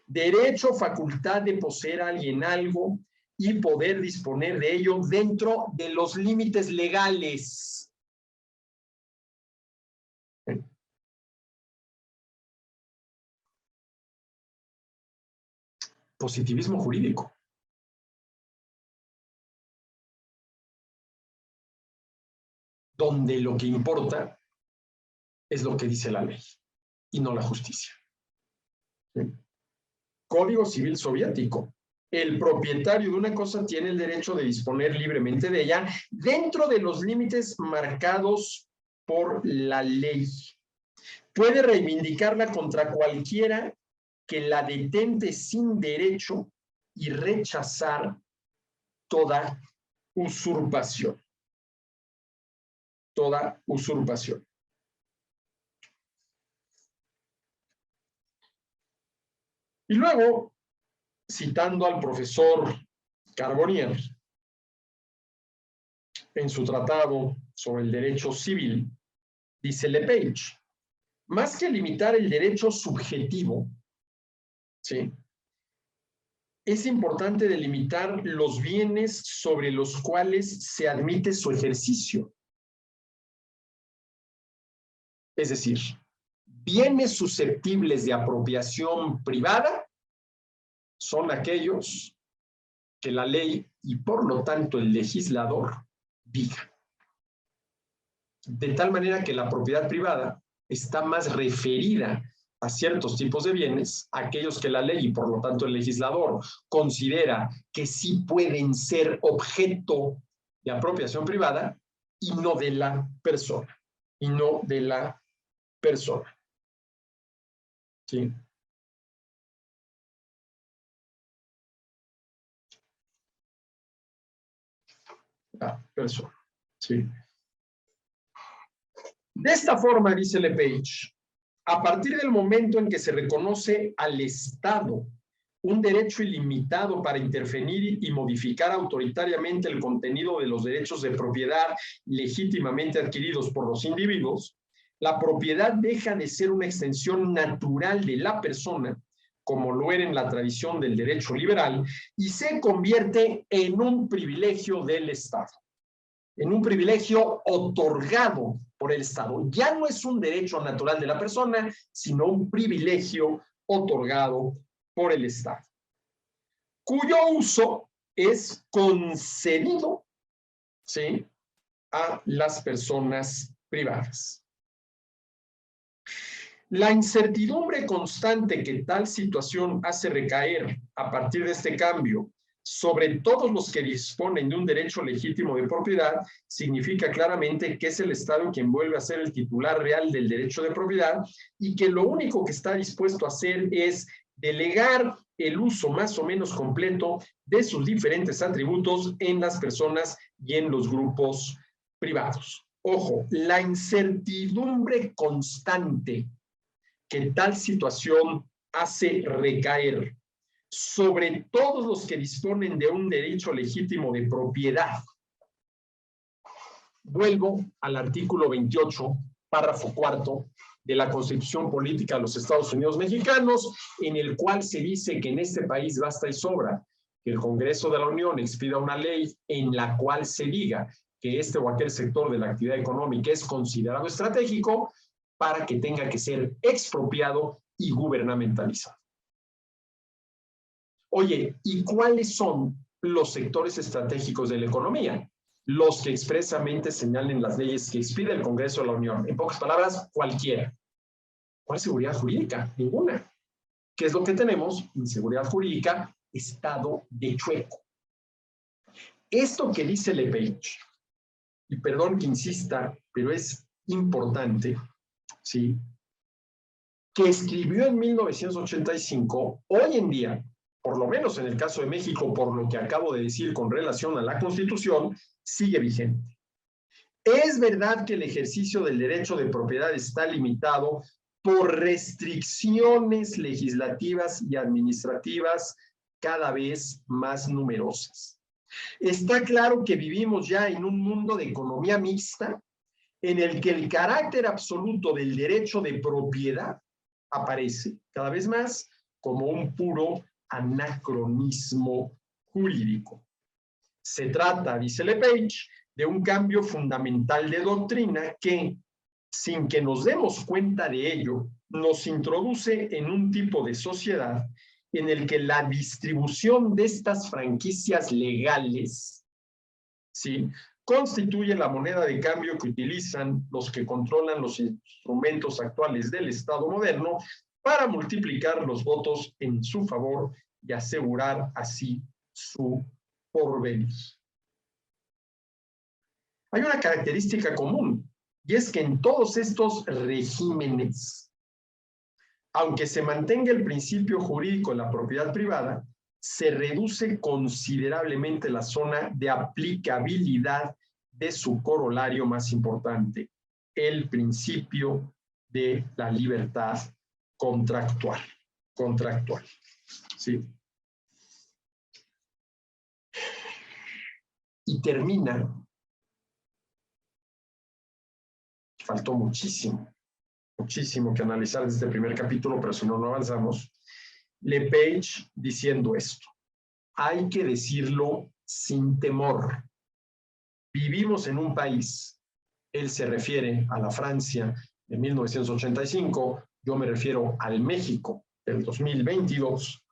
Derecho o facultad de poseer a alguien algo y poder disponer de ello dentro de los límites legales. Positivismo jurídico. Donde lo que importa es lo que dice la ley y no la justicia. ¿Sí? Código Civil Soviético. El propietario de una cosa tiene el derecho de disponer libremente de ella dentro de los límites marcados por la ley. Puede reivindicarla contra cualquiera que la detente sin derecho y rechazar toda usurpación. Toda usurpación. Y luego, citando al profesor Carbonnier, en su tratado sobre el derecho civil, dice Lepage, más que limitar el derecho subjetivo, ¿sí?, es importante delimitar los bienes sobre los cuales se admite su ejercicio. Es decir, bienes susceptibles de apropiación privada son aquellos que la ley y por lo tanto el legislador diga. De tal manera que la propiedad privada está más referida a ciertos tipos de bienes, aquellos que la ley y por lo tanto el legislador considera que sí pueden ser objeto de apropiación privada y no de la persona. Y no de la persona. ¿Sí? La persona. ¿Sí? De esta forma, dice Lepage, a partir del momento en que se reconoce al Estado un derecho ilimitado para intervenir y modificar autoritariamente el contenido de los derechos de propiedad legítimamente adquiridos por los individuos, la propiedad deja de ser una extensión natural de la persona, como lo era en la tradición del derecho liberal, y se convierte en un privilegio del Estado, en un privilegio otorgado por el Estado. Ya no es un derecho natural de la persona, sino un privilegio otorgado por el Estado, cuyo uso es concedido, ¿sí?, a las personas privadas. La incertidumbre constante que tal situación hace recaer a partir de este cambio sobre todos los que disponen de un derecho legítimo de propiedad significa claramente que es el Estado quien vuelve a ser el titular real del derecho de propiedad y que lo único que está dispuesto a hacer es delegar el uso más o menos completo de sus diferentes atributos en las personas y en los grupos privados. Ojo, la incertidumbre constante que tal situación hace recaer sobre todos los que disponen de un derecho legítimo de propiedad. Vuelvo al artículo 28, párrafo cuarto de la Constitución Política de los Estados Unidos Mexicanos, en el cual se dice que en este país basta y sobra que el Congreso de la Unión expida una ley en la cual se diga que este o aquel sector de la actividad económica es considerado estratégico para que tenga que ser expropiado y gubernamentalizado. Oye, ¿y cuáles son los sectores estratégicos de la economía? Los que expresamente señalen las leyes que expide el Congreso de la Unión. En pocas palabras, cualquiera. ¿Cuál seguridad jurídica? Ninguna. ¿Qué es lo que tenemos? Inseguridad jurídica, estado de chueco. Esto que dice Lepage, y perdón que insista, pero es importante, ¿sí? Que escribió en 1985, hoy en día, por lo menos en el caso de México, por lo que acabo de decir con relación a la Constitución, sigue vigente. Es verdad que el ejercicio del derecho de propiedad está limitado por restricciones legislativas y administrativas cada vez más numerosas. Está claro que vivimos ya en un mundo de economía mixta en el que el carácter absoluto del derecho de propiedad aparece cada vez más como un puro anacronismo jurídico. Se trata, dice Lepage, de un cambio fundamental de doctrina que, sin que nos demos cuenta de ello, nos introduce en un tipo de sociedad en el que la distribución de estas franquicias legales, ¿sí?, constituye la moneda de cambio que utilizan los que controlan los instrumentos actuales del Estado moderno para multiplicar los votos en su favor y asegurar así su porvenir. Hay una característica común, y es que en todos estos regímenes, aunque se mantenga el principio jurídico de la propiedad privada, se reduce considerablemente la zona de aplicabilidad de su corolario más importante, el principio de la libertad contractual. ¿Sí? Y termina, faltó muchísimo que analizar desde este primer capítulo, pero si no, no avanzamos. Lepage diciendo esto: hay que decirlo sin temor. Vivimos en un país, él se refiere a la Francia de 1985, yo me refiero al México del 2022,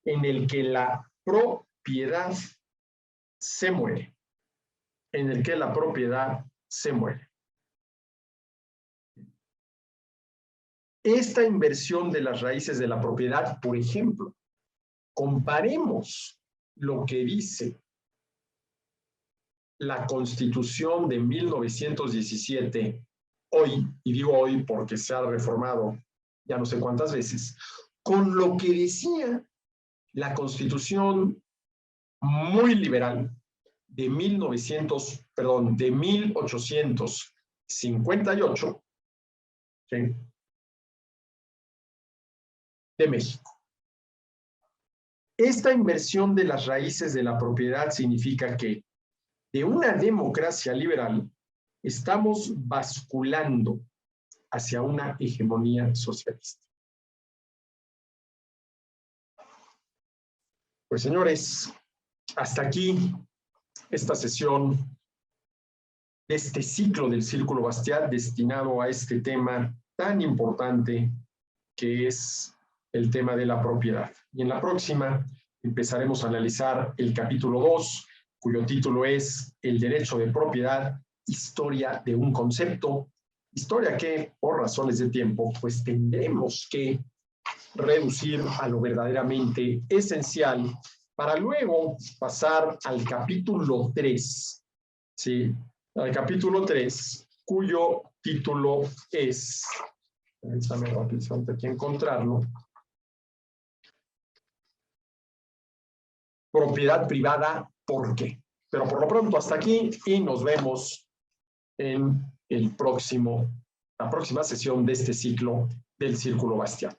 en el que la propiedad se muere. En el que la propiedad se muere. Esta inversión de las raíces de la propiedad, por ejemplo, comparemos lo que dice la Constitución de 1917, hoy, y digo hoy porque se ha reformado ya no sé cuántas veces, con lo que decía la Constitución muy liberal de 1858, ¿sí?, de México. Esta inversión de las raíces de la propiedad significa que de una democracia liberal estamos basculando hacia una hegemonía socialista. Pues señores, hasta aquí esta sesión de este ciclo del Círculo Bastiat destinado a este tema tan importante que es el tema de la propiedad. Y en la próxima empezaremos a analizar el capítulo 2, cuyo título es El derecho de propiedad, historia de un concepto, Historia que, por razones de tiempo, pues tendremos que reducir a lo verdaderamente esencial para luego pasar al capítulo 3, ¿sí? Al capítulo 3, cuyo título es, déjame rápidamente aquí encontrarlo, propiedad privada, ¿por qué? Pero por lo pronto hasta aquí y nos vemos en la próxima sesión de este ciclo del Círculo Bastiat.